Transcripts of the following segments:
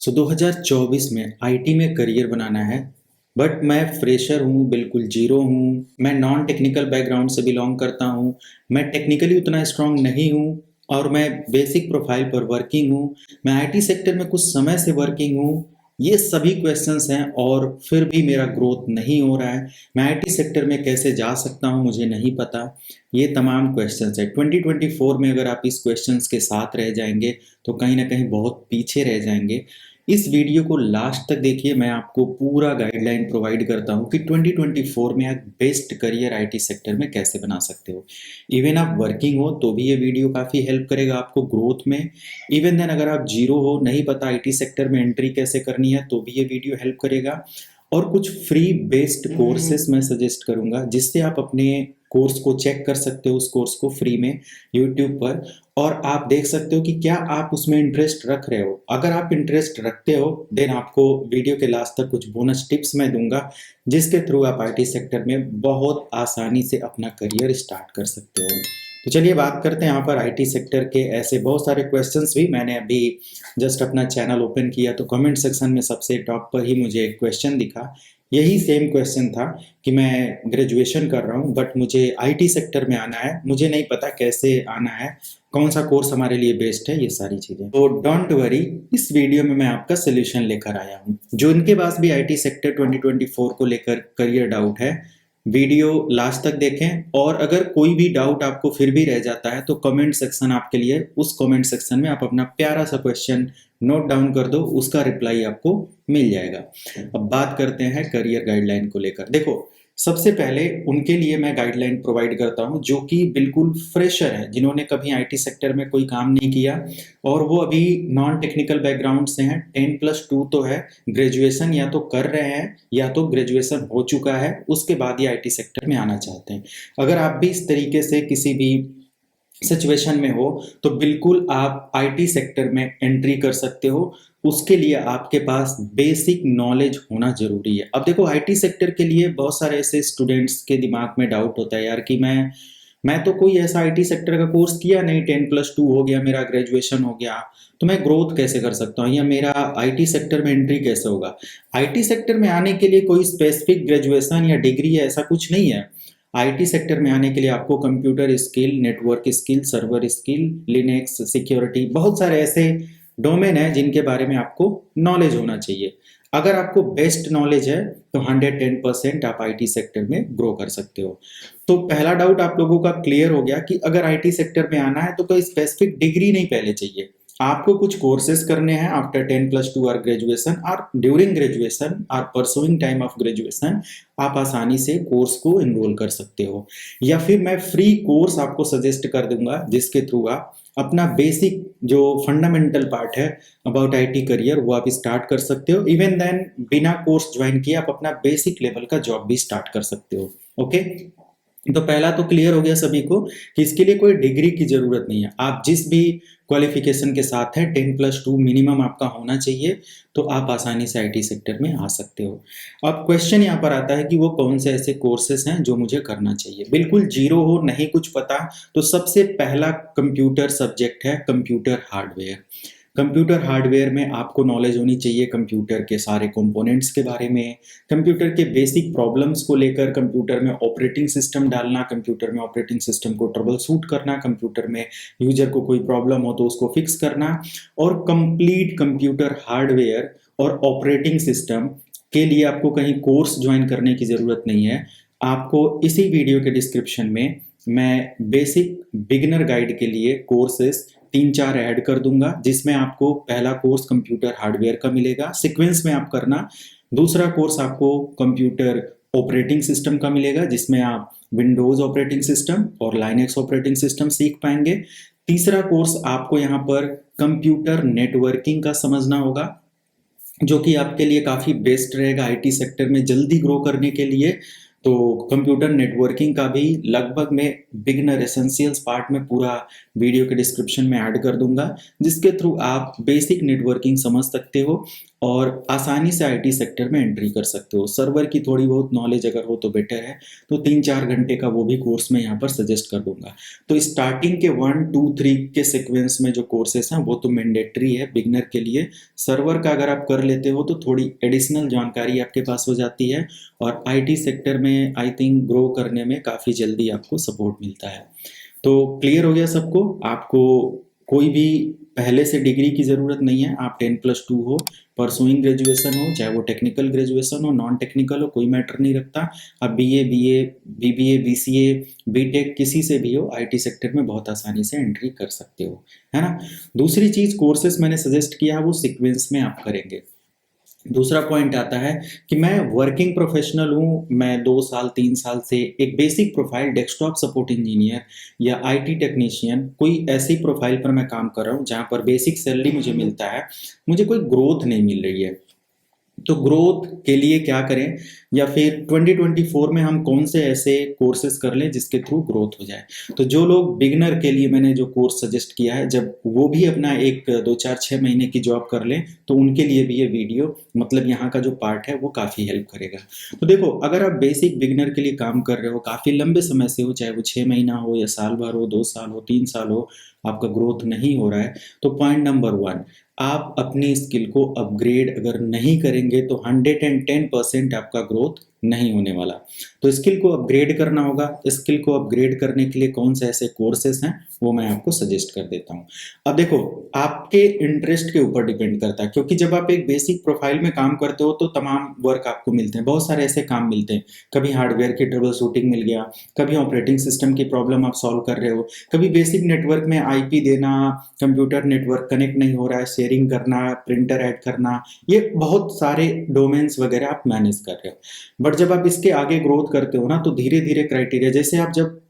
2024 में आईटी में करियर बनाना है, बट मैं फ्रेशर हूँ, बिल्कुल ज़ीरो हूँ। मैं नॉन टेक्निकल बैकग्राउंड से बिलॉन्ग करता हूँ। मैं टेक्निकली उतना स्ट्रॉन्ग नहीं हूँ और मैं बेसिक प्रोफाइल पर वर्किंग हूँ। मैं आईटी सेक्टर में कुछ समय से वर्किंग हूँ। ये सभी क्वेश्चंस हैं और फिर भी मेरा ग्रोथ नहीं हो रहा है। मैं आईटी सेक्टर में कैसे जा सकता हूँ, मुझे नहीं पता। ये तमाम क्वेश्चंस हैं। 2024 में अगर आप इस क्वेश्चंस के साथ रह जाएंगे तो कहीं ना कहीं बहुत पीछे रह जाएंगे। इस वीडियो को लास्ट तक देखिए, मैं आपको पूरा गाइडलाइन प्रोवाइड करता हूँ कि 2024 में आप बेस्ट करियर आईटी सेक्टर में कैसे बना सकते हो। इवन आप वर्किंग हो तो भी ये वीडियो काफ़ी हेल्प करेगा आपको ग्रोथ में। इवन देन अगर आप जीरो हो, नहीं पता आईटी सेक्टर में एंट्री कैसे करनी है, तो भी ये वीडियो हेल्प करेगा। और कुछ फ्री बेस्ड कोर्सेस मैं सजेस्ट करूंगा जिससे आप अपने कोर्स को चेक कर सकते हो, उस कोर्स को फ्री में यूट्यूब पर, और आप देख सकते हो कि क्या आप उसमें इंटरेस्ट रख रहे हो। अगर आप इंटरेस्ट रखते हो देन आपको वीडियो के लास्ट तक कुछ बोनस टिप्स मैं दूंगा जिसके थ्रू आप आईटी सेक्टर में बहुत आसानी से अपना करियर स्टार्ट कर सकते हो। तो चलिए बात करते हैं यहाँ पर आईटी सेक्टर के ऐसे बहुत सारे क्वेश्चंस भी। मैंने अभी जस्ट अपना चैनल ओपन किया तो कमेंट सेक्शन में सबसे टॉप पर ही मुझे एक क्वेश्चन दिखा। यही सेम क्वेश्चन था कि मैं ग्रेजुएशन कर रहा हूँ बट मुझे आईटी सेक्टर में आना है, मुझे नहीं पता कैसे आना है, कौन सा कोर्स हमारे लिए बेस्ट है, ये सारी चीज़ें। तो डोंट वरी, इस वीडियो में मैं आपका सोल्यूशन लेकर आया हूँ। जो इनके पास भी आईटी सेक्टर 2024 को लेकर करियर डाउट है, वीडियो लास्ट तक देखें। और अगर कोई भी डाउट आपको फिर भी रह जाता है तो कमेंट सेक्शन आपके लिए, उस कमेंट सेक्शन में आप अपना प्यारा सा क्वेश्चन नोट डाउन कर दो, उसका रिप्लाई आपको मिल जाएगा। अब बात करते हैं करियर गाइडलाइन को लेकर। देखो, सबसे पहले उनके लिए मैं गाइडलाइन प्रोवाइड करता हूं जो कि बिल्कुल फ्रेशर है, जिन्होंने कभी आईटी सेक्टर में कोई काम नहीं किया और वो अभी नॉन टेक्निकल बैकग्राउंड से हैं। 10+2 तो है, ग्रेजुएशन या तो कर रहे हैं या तो ग्रेजुएशन हो चुका है, उसके बाद ही आईटी सेक्टर में आना चाहते हैं। अगर आप भी इस तरीके से किसी भी सिचुएशन में हो तो बिल्कुल आप आईटी सेक्टर में एंट्री कर सकते हो। उसके लिए आपके पास बेसिक नॉलेज होना जरूरी है। अब देखो, आईटी सेक्टर के लिए बहुत सारे ऐसे स्टूडेंट्स के दिमाग में डाउट होता है यार कि मैं तो कोई ऐसा आईटी सेक्टर का कोर्स किया नहीं, 10+2 हो गया, मेरा ग्रेजुएशन हो गया, तो मैं ग्रोथ कैसे कर सकता हूँ या मेरा आईटी सेक्टर में एंट्री कैसे होगा। आईटी सेक्टर में आने के लिए कोई स्पेसिफिक ग्रेजुएशन या डिग्री है ऐसा कुछ नहीं है। आईटी सेक्टर में आने के लिए आपको computer skill, network skill, server skill, Linux, security, बहुत सारे ऐसे डोमेन है जिनके बारे में आपको नॉलेज होना चाहिए। अगर आपको बेस्ट नॉलेज है तो 110% आप आईटी सेक्टर में ग्रो कर सकते हो। तो पहला डाउट आप लोगों का क्लियर हो गया कि अगर आईटी सेक्टर में आना है तो कोई स्पेसिफिक डिग्री नहीं पहले चाहिए, आपको कुछ कोर्सेज करने हैं आफ्टर 10+2 और ग्रेजुएशन, और ड्यूरिंग ग्रेजुएशन और परसुइंग टाइम ऑफ ग्रेजुएशन आप आसानी से कोर्स को एनरोल कर सकते हो। या फिर मैं फ्री कोर्स आपको सजेस्ट कर दूंगा जिसके थ्रू आप अपना बेसिक जो फंडामेंटल पार्ट है अबाउट आईटी करियर वो आप स्टार्ट कर सकते हो। इवन देन बिना कोर्स ज्वाइन किए आप अपना बेसिक लेवल का जॉब भी स्टार्ट कर सकते हो। ओके, तो पहला तो क्लियर हो गया सभी को कि इसके लिए कोई डिग्री की जरूरत नहीं है। आप जिस भी क्वालिफिकेशन के साथ है, 10+2 मिनिमम आपका होना चाहिए, तो आप आसानी से आईटी सेक्टर में आ सकते हो। अब क्वेश्चन यहाँ पर आता है कि वो कौन से ऐसे कोर्सेस हैं जो मुझे करना चाहिए। बिल्कुल जीरो हो, नहीं कुछ पता, तो सबसे पहला कंप्यूटर सब्जेक्ट है कंप्यूटर हार्डवेयर। कंप्यूटर हार्डवेयर में आपको नॉलेज होनी चाहिए कंप्यूटर के सारे कंपोनेंट्स के बारे में, कंप्यूटर के बेसिक प्रॉब्लम्स को लेकर, कंप्यूटर में ऑपरेटिंग सिस्टम डालना, कंप्यूटर में ऑपरेटिंग सिस्टम को ट्रबल शूट करना, कंप्यूटर में यूजर को कोई प्रॉब्लम हो तो उसको फिक्स करना, और कंप्लीट कंप्यूटर हार्डवेयर और ऑपरेटिंग सिस्टम के लिए आपको कहीं कोर्स ज्वाइन करने की ज़रूरत नहीं है। आपको इसी वीडियो के डिस्क्रिप्शन में मैं बेसिक बिगिनर गाइड के लिए कोर्सेस 3-4 ऐड कर दूंगा, जिसमें आपको पहला कोर्स कंप्यूटर हार्डवेयर का मिलेगा, सीक्वेंस में आप करना। दूसरा कोर्स आपको कंप्यूटर ऑपरेटिंग सिस्टम का मिलेगा जिसमें आप विंडोज ऑपरेटिंग सिस्टम और लाइनक्स ऑपरेटिंग सिस्टम सीख पाएंगे। तीसरा कोर्स आपको यहाँ पर कंप्यूटर नेटवर्किंग का समझना होगा जो कि आपके लिए काफ़ी बेस्ट रहेगा आईटी सेक्टर में जल्दी ग्रो करने के लिए। तो कंप्यूटर नेटवर्किंग का भी लगभग मैं बिगिनर एसेंशियल्स पार्ट में पूरा वीडियो के डिस्क्रिप्शन में ऐड कर दूंगा, जिसके थ्रू आप बेसिक नेटवर्किंग समझ सकते हो और आसानी से आईटी सेक्टर में एंट्री कर सकते हो। सर्वर की थोड़ी बहुत नॉलेज अगर हो तो बेटर है, तो 3-4 घंटे का वो भी कोर्स मैं यहाँ पर सजेस्ट कर दूंगा। तो स्टार्टिंग के 1, 2, 3 के सीक्वेंस में जो कोर्सेस हैं वो तो मैंडेटरी है बिगिनर के लिए। सर्वर का अगर आप कर लेते हो तो थोड़ी एडिशनल जानकारी आपके पास हो जाती है और आईटी सेक्टर में आई थिंक ग्रो करने में काफ़ी जल्दी आपको सपोर्ट मिलता है। तो क्लियर हो गया सबको? आपको कोई भी पहले से डिग्री की ज़रूरत नहीं है, आप 10+2 हो, परसुइंग ग्रेजुएशन हो, चाहे वो टेक्निकल ग्रेजुएशन हो, नॉन टेक्निकल हो, कोई मैटर नहीं रखता। आप बीए, बीबीए, बीसीए, बीटेक किसी से भी हो, आईटी सेक्टर में बहुत आसानी से एंट्री कर सकते हो, है ना? दूसरी चीज़ कोर्सेस मैंने सजेस्ट किया है वो सीक्वेंस में आप करेंगे। दूसरा पॉइंट आता है कि मैं वर्किंग प्रोफेशनल हूँ, मैं 2 साल 3 साल से एक basic profile desktop support engineer या आईटी टेक्नीशियन कोई ऐसी प्रोफाइल पर मैं काम कर रहा हूँ जहाँ पर बेसिक सैलरी मुझे मिलता है, मुझे कोई ग्रोथ नहीं मिल रही है। तो ग्रोथ के लिए क्या करें, या फिर 2024 में हम कौन से ऐसे कोर्सेज कर लें जिसके थ्रू ग्रोथ हो जाए। तो जो लोग बिगनर के लिए मैंने जो कोर्स सजेस्ट किया है, जब वो भी अपना एक 2-4-6 महीने की जॉब कर लें तो उनके लिए भी ये वीडियो मतलब यहाँ का जो पार्ट है वो काफ़ी हेल्प करेगा। तो देखो, अगर आप बेसिक बिगनर के लिए काम कर रहे हो काफ़ी लंबे समय से हो, चाहे वो 6 महीना हो या साल भर हो, 2 साल हो, 3 साल हो, आपका ग्रोथ नहीं हो रहा है, तो पॉइंट नंबर 1, आप अपनी स्किल को अपग्रेड अगर नहीं करेंगे तो 110% आपका ग्रोथ नहीं होने वाला। तो स्किल को अपग्रेड करना होगा। स्किल को अपग्रेड करने के लिए कौन से ऐसे कोर्सेस हैं वो मैं आपको सजेस्ट कर देता हूँ। अब देखो, आपके इंटरेस्ट के ऊपर डिपेंड करता है, क्योंकि जब आप एक बेसिक प्रोफाइल में काम करते हो तो तमाम वर्क आपको मिलते हैं, बहुत सारे ऐसे काम मिलते हैं। कभी हार्डवेयर की ट्रबल शूटिंग मिल गया, कभी ऑपरेटिंग सिस्टम की प्रॉब्लम आप सॉल्व कर रहे हो, कभी बेसिक नेटवर्क में आईपी देना, कंप्यूटर नेटवर्क कनेक्ट नहीं हो रहा है, शेयरिंग करना, प्रिंटर ऐड करना, ये बहुत सारे डोमेन्स वगैरह आप मैनेज कर रहे हो। बट जब आप इसके आगे ग्रोथ करते हो ना, तो धीरे धीरे क्राइटेरिया, जैसे आप जब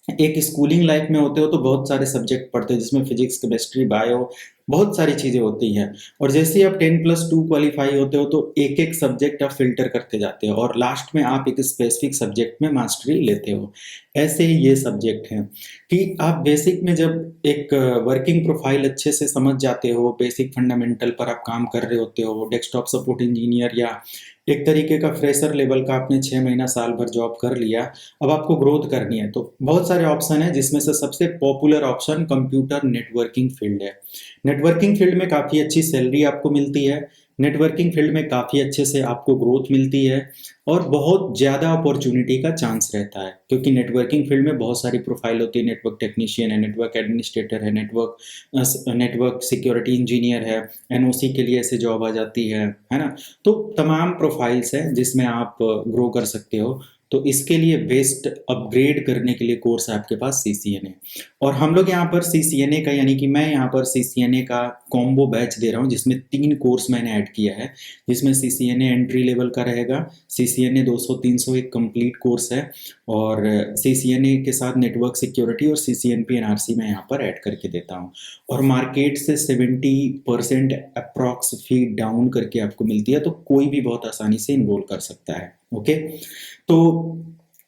एक स्कूलिंग लाइफ में होते हो तो बहुत सारे सब्जेक्ट पढ़ते हो जिसमें फिजिक्स, केमिस्ट्री, बायो, बहुत सारी चीज़ें होती हैं। और जैसे ही आप 10+2 क्वालिफाई होते हो तो एक एक सब्जेक्ट आप फिल्टर करते जाते हो और लास्ट में आप एक स्पेसिफिक सब्जेक्ट में मास्टरी लेते हो। ऐसे ही ये सब्जेक्ट हैं कि आप बेसिक में जब एक वर्किंग प्रोफाइल अच्छे से समझ जाते हो, बेसिक फंडामेंटल पर आप काम कर रहे होते हो, डेस्कटॉप सपोर्ट इंजीनियर या एक तरीके का फ्रेशर लेवल का आपने 6 महीना साल भर जॉब कर लिया, अब आपको ग्रोथ करनी है तो बहुत सारे ऑप्शन है, जिसमें से सबसे popular option computer networking field है। नेटवर्किंग फील्ड में काफ़ी अच्छी सैलरी आपको मिलती है, नेटवर्किंग फील्ड में काफ़ी अच्छे से आपको ग्रोथ मिलती है और बहुत ज़्यादा अपॉर्चुनिटी का चांस रहता है, क्योंकि नेटवर्किंग फील्ड में बहुत सारी प्रोफाइल होती है। नेटवर्क टेक्नीशियन है, नेटवर्क एडमिनिस्ट्रेटर है, नेटवर्क सिक्योरिटी इंजीनियर है, एनओसी के लिए ऐसे जॉब आ जाती है ना? तो तमाम प्रोफाइल्स हैं जिसमें आप ग्रो कर सकते हो। तो इसके लिए बेस्ट अपग्रेड करने के लिए कोर्स है आपके पास सीसीएनए, और हम लोग यहाँ पर सीसीएनए का, यानी कि मैं यहाँ पर सीसीएनए का कॉम्बो बैच दे रहा हूँ जिसमें 3 कोर्स मैंने ऐड किया है, जिसमें सीसीएनए एंट्री लेवल का रहेगा, सीसीएनए 200-300 एक कंप्लीट कोर्स है, और सीसीएनए के साथ नेटवर्क सिक्योरिटी और सीसीएनपी एनआरसी मैं यहाँ पर ऐड करके देता हूँ। और मार्केट से 70% अप्रॉक्स फी डाउन करके आपको मिलती है, तो कोई भी बहुत आसानी से इन्रोल कर सकता है। ओके, तो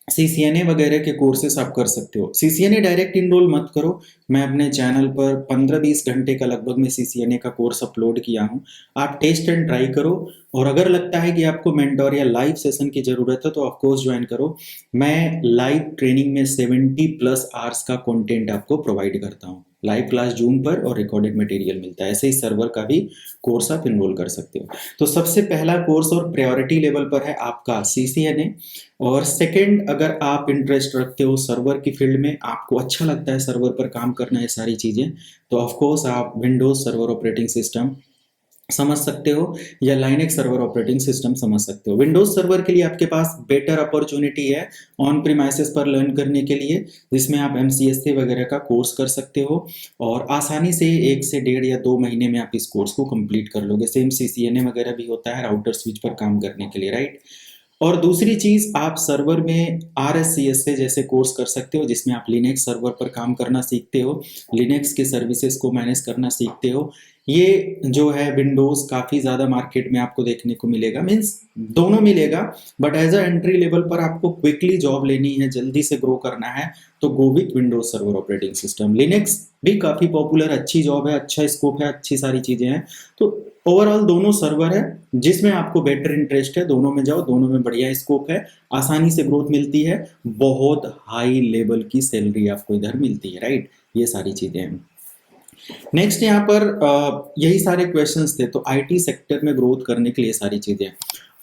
सीसीएनए वगैरह के कोर्सेस आप कर सकते हो। सीसीएनए डायरेक्ट इनरोल मत करो, मैं अपने चैनल पर 15-20 घंटे का लगभग मैं सीसीएनए का कोर्स अपलोड किया हूँ, आप टेस्ट एंड ट्राई करो, और अगर लगता है कि आपको मेंटोर या लाइव सेशन की ज़रूरत है तो ऑफकोर्स ज्वाइन करो। मैं लाइव ट्रेनिंग में 70+ आवर्स का कंटेंट आपको प्रोवाइड करता हूँ, लाइव क्लास जूम पर और रिकॉर्डेड मटेरियल मिलता है। ऐसे ही सर्वर का भी कोर्स आप इनरोल कर सकते हो। तो सबसे पहला कोर्स और प्रायोरिटी लेवल पर है आपका सीसीएनए, और सेकंड, अगर आप इंटरेस्ट रखते हो सर्वर की फील्ड में, आपको अच्छा लगता है सर्वर पर काम करना, ये सारी चीज़ें, तो ऑफकोर्स आप विंडोज़ सर्वर ऑपरेटिंग सिस्टम समझ सकते हो या लाइनेक्स सर्वर ऑपरेटिंग सिस्टम समझ सकते हो। विंडोज सर्वर के लिए आपके पास बेटर अपॉर्चुनिटी है ऑन प्रीमाइसेस पर लर्न करने के लिए, जिसमें आप एमसीएससी वगैरह का कोर्स कर सकते हो और आसानी से 1 से 1.5 या 2 महीने में आप इस कोर्स को कंप्लीट कर लोगे। सेम सीसीएनए वगैरह भी होता है राउटर स्विच पर काम करने के लिए, राइट। और दूसरी चीज़, आप सर्वर में RSCSA जैसे कोर्स कर सकते हो, जिसमें आप लिनक्स सर्वर पर काम करना सीखते हो, लिनक्स के सर्विसेज को मैनेज करना सीखते हो। ये जो है विंडोज़ काफ़ी ज़्यादा मार्केट में आपको देखने को मिलेगा, मीन्स दोनों मिलेगा, but as a entry level पर आपको क्विकली जॉब लेनी है, जल्दी से ग्रो करना है, तो go with Windows server operating system. Linux भी काफ़ी पॉपुलर, अच्छी जॉब है, अच्छा स्कोप है, अच्छी सारी चीज़ें हैं। तो ओवरऑल दोनों सर्वर है, जिसमें आपको बेटर इंटरेस्ट है दोनों में जाओ, दोनों में बढ़िया स्कोप है, आसानी से ग्रोथ मिलती है, बहुत हाई लेवल की सैलरी आपको इधर मिलती है, राइट। ये सारी चीज़ें हैं। नेक्स्ट यहाँ पर यही सारे क्वेश्चंस थे। तो आईटी सेक्टर में ग्रोथ करने के लिए सारी चीज़ें।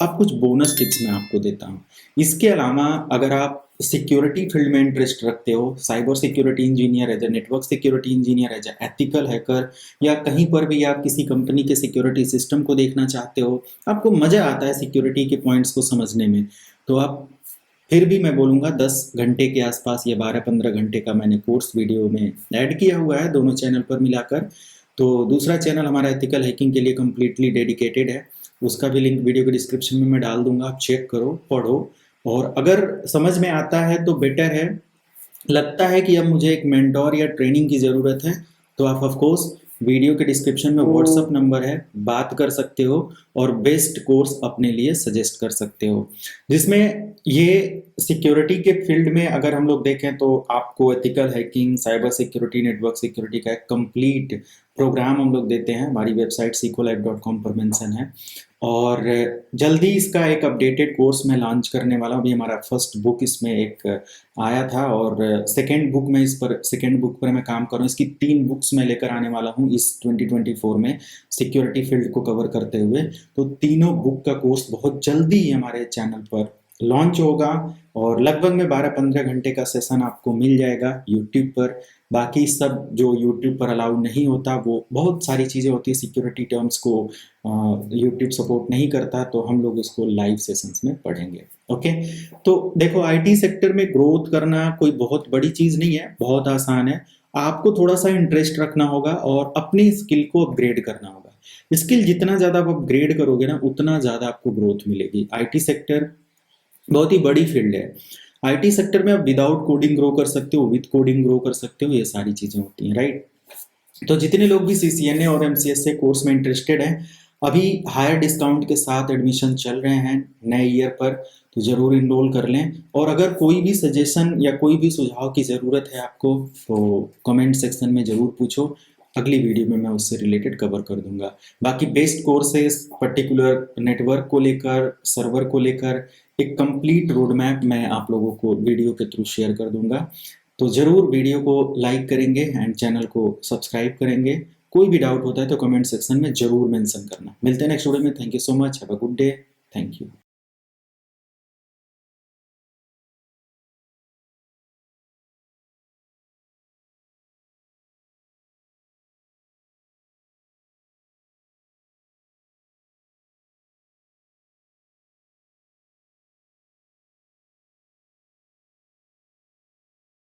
अब कुछ बोनस टिप्स मैं आपको देता हूँ। इसके अलावा अगर आप सिक्योरिटी फील्ड में इंटरेस्ट रखते हो, cyber security engineer as a network security engineer as a ethical hacker, या कहीं पर भी आप किसी कंपनी के सिक्योरिटी सिस्टम को देखना चाहते हो, आपको मज़ा आता है सिक्योरिटी के पॉइंट्स को समझने में, तो आप फिर भी मैं बोलूँगा 10 घंटे के आसपास या 12-15 घंटे का मैंने कोर्स वीडियो में ऐड किया हुआ है दोनों चैनल पर मिलाकर। तो दूसरा चैनल हमारा एथिकल हैकिंग के लिए कम्प्लीटली डेडिकेटेड है, उसका भी लिंक वीडियो के डिस्क्रिप्शन में मैं डाल दूंगा, आप चेक करो, पढ़ो, और अगर समझ में आता है तो बेटर है। लगता है कि अब मुझे एक मेंटोर या ट्रेनिंग की ज़रूरत है, तो आप ऑफ कोर्स वीडियो के डिस्क्रिप्शन में व्हाट्सअप नंबर है, बात कर सकते हो और बेस्ट कोर्स अपने लिए सजेस्ट कर सकते हो, जिसमें ये सिक्योरिटी के फील्ड में अगर हम लोग देखें तो आपको ethical hacking, cyber security, network security का एक कंप्लीट प्रोग्राम हम लोग देते हैं। हमारी वेबसाइट secolite.com पर मेंशन है, और जल्दी इसका एक अपडेटेड कोर्स मैं लॉन्च करने वाला हूँ। अभी हमारा फर्स्ट बुक इसमें एक आया था, और सेकेंड बुक पर मैं काम कर रहा हूँ। इसकी 3 बुक्स मैं लेकर आने वाला हूँ इस 2024 में, सिक्योरिटी फील्ड को कवर करते हुए। तो तीनों बुक का कोर्स बहुत जल्दी ही हमारे चैनल पर लॉन्च होगा, और लगभग में 12-15 घंटे का सेशन आपको मिल जाएगा यूट्यूब पर। बाकी सब जो यूट्यूब पर अलाउ नहीं होता, वो बहुत सारी चीज़ें होती है, सिक्योरिटी टर्म्स को यूट्यूब सपोर्ट नहीं करता, तो हम लोग उसको लाइव सेशंस में पढ़ेंगे। ओके, तो देखो आईटी सेक्टर में ग्रोथ करना कोई बहुत बड़ी चीज़ नहीं है, बहुत आसान है। आपको थोड़ा सा इंटरेस्ट रखना होगा और अपनी स्किल को अपग्रेड करना होगा। स्किल जितना ज़्यादा आप अपग्रेड करोगे ना, उतना ज़्यादा आपको ग्रोथ मिलेगी। आईटी सेक्टर बहुत ही बड़ी फील्ड है। आईटी सेक्टर में आप विदाउट कोडिंग ग्रो कर सकते हो, विद कोडिंग ग्रो कर सकते हो, ये सारी चीज़ें होती हैं, राइट। तो जितने लोग भी सीसीएनए और एमसीएसए कोर्स में इंटरेस्टेड हैं, अभी हायर डिस्काउंट के साथ एडमिशन चल रहे हैं नए ईयर पर, तो ज़रूर इनरोल कर लें। और अगर कोई भी सजेशन या कोई भी सुझाव की ज़रूरत है आपको, तो कमेंट सेक्शन में ज़रूर पूछो, अगली वीडियो में मैं उससे रिलेटेड कवर कर दूंगा। बाकी बेस्ट कोर्सेज पर्टिकुलर नेटवर्क को लेकर, सर्वर को लेकर एक कंप्लीट रोड मैप मैं आप लोगों को वीडियो के थ्रू शेयर कर दूंगा। तो ज़रूर वीडियो को लाइक करेंगे एंड चैनल को सब्सक्राइब करेंगे। कोई भी डाउट होता है तो कमेंट सेक्शन में ज़रूर मेंशन करना। मिलते हैं नेक्स्ट वीडियो में। Thank you so much, have a good day, thank you.